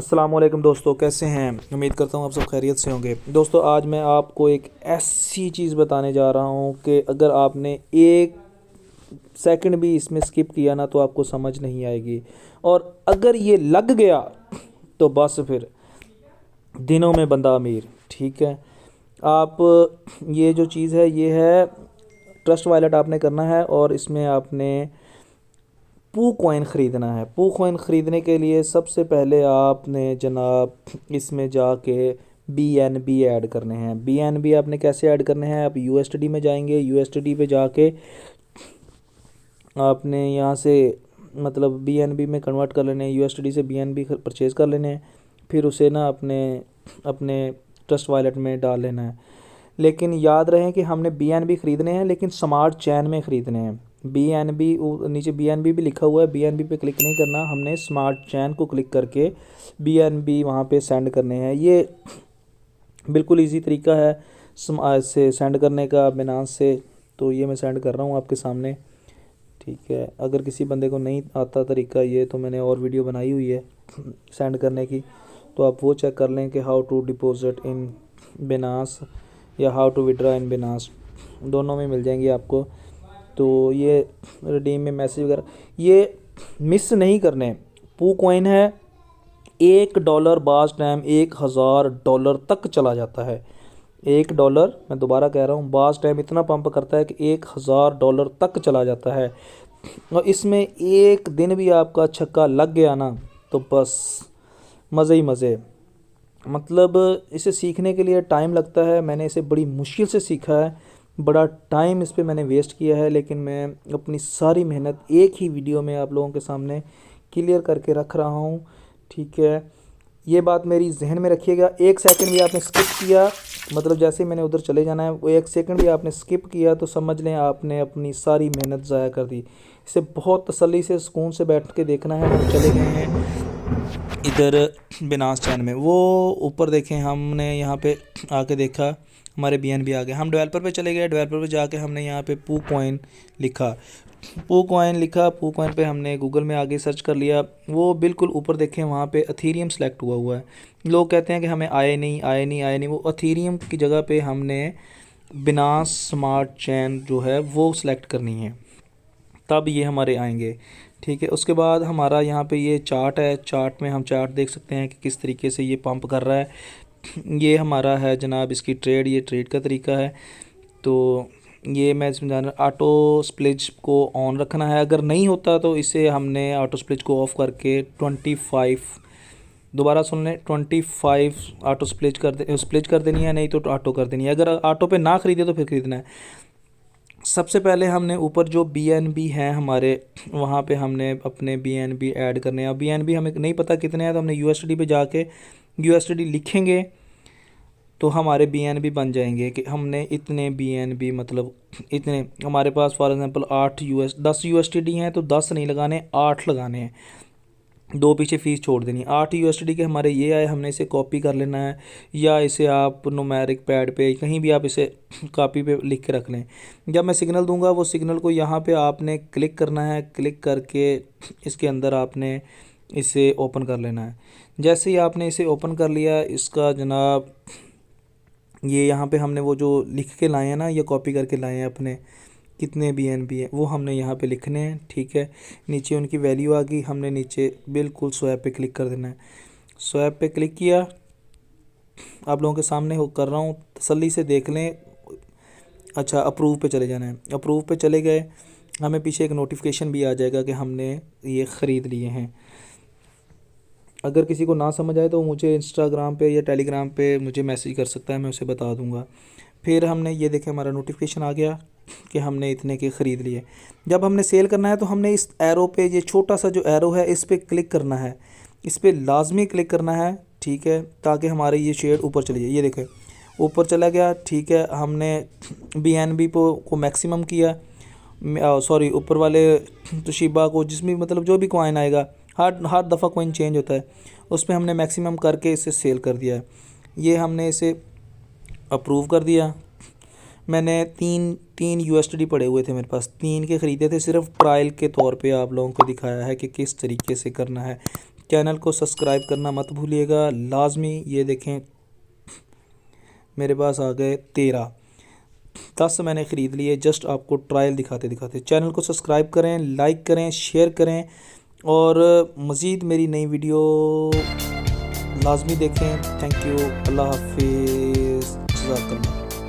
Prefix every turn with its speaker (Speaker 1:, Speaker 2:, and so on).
Speaker 1: अस्सलाम वालेकुम दोस्तों, कैसे हैं। उम्मीद करता हूँ आप सब खैरियत से होंगे। दोस्तों आज मैं आपको एक ऐसी चीज़ बताने जा रहा हूँ कि अगर आपने एक सेकंड भी इसमें स्किप किया ना तो आपको समझ नहीं आएगी। और अगर ये लग गया तो बस फिर दिनों में बंदा अमीर। ठीक है। आप ये जो चीज़ है ये है ट्रस्ट वॉलेट आपने करना है और इसमें आपने पू कॉइन ख़रीदना है। पू कॉइन ख़रीदने के लिए सबसे पहले आपने जनाब इसमें जाके बी एन बी ऐड करने हैं। बी एन बी आपने कैसे ऐड करने हैं, आप यू एस टी डी में जाएंगे। यू एस टी डी पे जाके आपने यहाँ से मतलब बी एन बी में कन्वर्ट कर लेने हैं। यू एस टी डी से बी एन बी परचेज़ कर लेने हैं। फिर उसे ना अपने अपने ट्रस्ट वॉलेट में डाल लेना है। लेकिन याद रहे कि हमने बी एन बी ख़रीदने हैं लेकिन स्मार्ट चैन में ख़रीदने हैं। बी एन बी नीचे बी एन बी भी लिखा हुआ है, बी एन बी पे क्लिक नहीं करना, हमने स्मार्ट चैन को क्लिक करके बी एन बी वहाँ पे सेंड करने हैं। ये बिल्कुल इजी तरीका है से सेंड करने का बिनास से। तो ये मैं सेंड कर रहा हूँ आपके सामने। ठीक है। अगर किसी बंदे को नहीं आता तरीका ये तो मैंने और वीडियो बनाई हुई है सेंड करने की, तो आप वो चेक कर लें कि हाउ टू डिपॉजिट इन बिनास या हाउ टू विड्रा इन बिनास, दोनों में मिल जाएंगी आपको। तो ये रिडीम में मैसेज वगैरह ये मिस नहीं करने। पू कॉइन है $1 बाज टाइम $1000 तक चला जाता है। $1 मैं दोबारा कह रहा हूँ, बाज टाइम इतना पंप करता है कि $1000 तक चला जाता है। और इसमें एक दिन भी आपका छक्का लग गया ना तो बस मज़े ही मज़े। मतलब इसे सीखने के लिए टाइम लगता है। मैंने इसे बड़ी मुश्किल से सीखा है, बड़ा टाइम इस पे मैंने वेस्ट किया है, लेकिन मैं अपनी सारी मेहनत एक ही वीडियो में आप लोगों के सामने क्लियर करके रख रहा हूँ। ठीक है। ये बात मेरी जहन में रखिएगा। एक सेकंड भी आपने स्किप किया, मतलब जैसे ही मैंने उधर चले जाना है, वो एक सेकंड भी आपने स्किप किया तो समझ लें आपने अपनी सारी मेहनत ज़ाया कर दी। इसे बहुत तसल्ली से सुकून से बैठ के देखना है। हम चले गए हैं इधर बिनास चैन में, वो ऊपर देखें, हमने यहाँ पे आके देखा हमारे बी एन बी आ गए। हम डेवलपर पे चले गए। डेवलपर पे जाके हमने यहाँ पे पू कॉइन लिखा। पू कॉइन लिखा, पू कॉइन पे हमने गूगल में आगे सर्च कर लिया। वो बिल्कुल ऊपर देखें वहाँ पे अथीरियम सेलेक्ट हुआ हुआ है। लोग कहते हैं कि हमें आए नहीं आए नहीं आए नहीं, वो अथीरियम की जगह पे हमने बिनास स्मार्ट चैन जो है वो सिलेक्ट करनी है, तब ये हमारे आएंगे। ठीक है। उसके बाद हमारा यहाँ पे ये चार्ट है। चार्ट में हम चार्ट देख सकते हैं कि किस तरीके से ये पंप कर रहा है। ये हमारा है जनाब इसकी ट्रेड, ये ट्रेड का तरीका है। तो ये मैं समझा रहा, ऑटो स्प्लिज को ऑन रखना है। अगर नहीं होता तो इसे हमने ऑटो स्प्लिज को ऑफ़ करके 25, दोबारा सुन लें, 25 ऑटो स्प्लिज कर देनी है, नहीं तो ऑटो कर देनी है। अगर ऑटो पे ना ख़रीदे तो फिर ख़रीदना है। सबसे पहले हमने ऊपर जो बी एन बी हैं हमारे, वहाँ पे हमने अपने बी एन बी ऐड करने हैं। बी एन बी हमें नहीं पता कितने हैं तो हमने यू एस टी डी पे जाके यू एस टी डी लिखेंगे तो हमारे बी एन बी बन जाएंगे कि हमने इतने बी एन बी, मतलब इतने हमारे पास for example 10 U S T D हैं तो 10 नहीं लगाने, 8 लगाने हैं, 2 पीछे फ़ीस छोड़ देनी। 8 यू एस टी डी के हमारे ये आए, हमने इसे कॉपी कर लेना है, या इसे आप नुमेरिक पैड पे कहीं भी आप इसे कॉपी पे लिख के रख लें। जब मैं सिग्नल दूंगा वो सिग्नल को यहाँ पे आपने क्लिक करना है। क्लिक करके इसके अंदर आपने इसे ओपन कर लेना है। जैसे ही आपने इसे ओपन कर लिया, इसका जनाब ये यहाँ पे हमने वो जो लिख के लाए हैं ना, ये कॉपी करके लाए हैं अपने, कितने बी एन बी है वो हमने यहाँ पे लिखने हैं। ठीक है। नीचे उनकी वैल्यू आ गई, हमने नीचे बिल्कुल स्वैप पे क्लिक कर देना है। स्वैप पे क्लिक किया, आप लोगों के सामने हो कर रहा हूँ, तसल्ली से देख लें। अच्छा, अप्रूव पे चले जाना है। अप्रूव पे चले गए, हमें पीछे एक नोटिफिकेशन भी आ जाएगा कि हमने ये ख़रीद लिए हैं। अगर किसी को ना समझ आए तो मुझे इंस्टाग्राम पे या टेलीग्राम पे मुझे मैसेज कर सकता है, मैं उसे बता दूंगा। फिर हमने ये देखें हमारा नोटिफिकेशन आ गया कि हमने इतने के ख़रीद लिए। जब हमने सेल करना है तो हमने इस एरो पे, ये छोटा सा जो एरो है इस पर क्लिक करना है, इस पर लाजमी क्लिक करना है। ठीक है। ताकि हमारे ये शेयर ऊपर चले जाए। ये देखें ऊपर चला गया। ठीक है। हमने बी एन बी को मैक्सिमम किया, सॉरी ऊपर वाले तोशिबा को, जिसमें मतलब जो भी कॉइन आएगा, हर दफ़ा कॉइन चेंज होता है, उस पर हमने मैक्सिमम करके इसे सेल कर दिया है। ये हमने इसे अप्रूव कर दिया। मैंने तीन यू एस टी डी पड़े हुए थे मेरे पास, 3 के ख़रीदे थे, सिर्फ ट्रायल के तौर पे आप लोगों को दिखाया है कि किस तरीके से करना है। चैनल को सब्सक्राइब करना मत भूलिएगा लाजमी। ये देखें मेरे पास आ गए 10 मैंने ख़रीद लिए, जस्ट आपको ट्रायल दिखाते दिखाते। चैनल को सब्सक्राइब करें, लाइक करें, शेयर करें और मज़ीद मेरी नई वीडियो लाजमी देखें। थैंक यू, अल्लाह हाफिज़, जज़ाकल्लाह।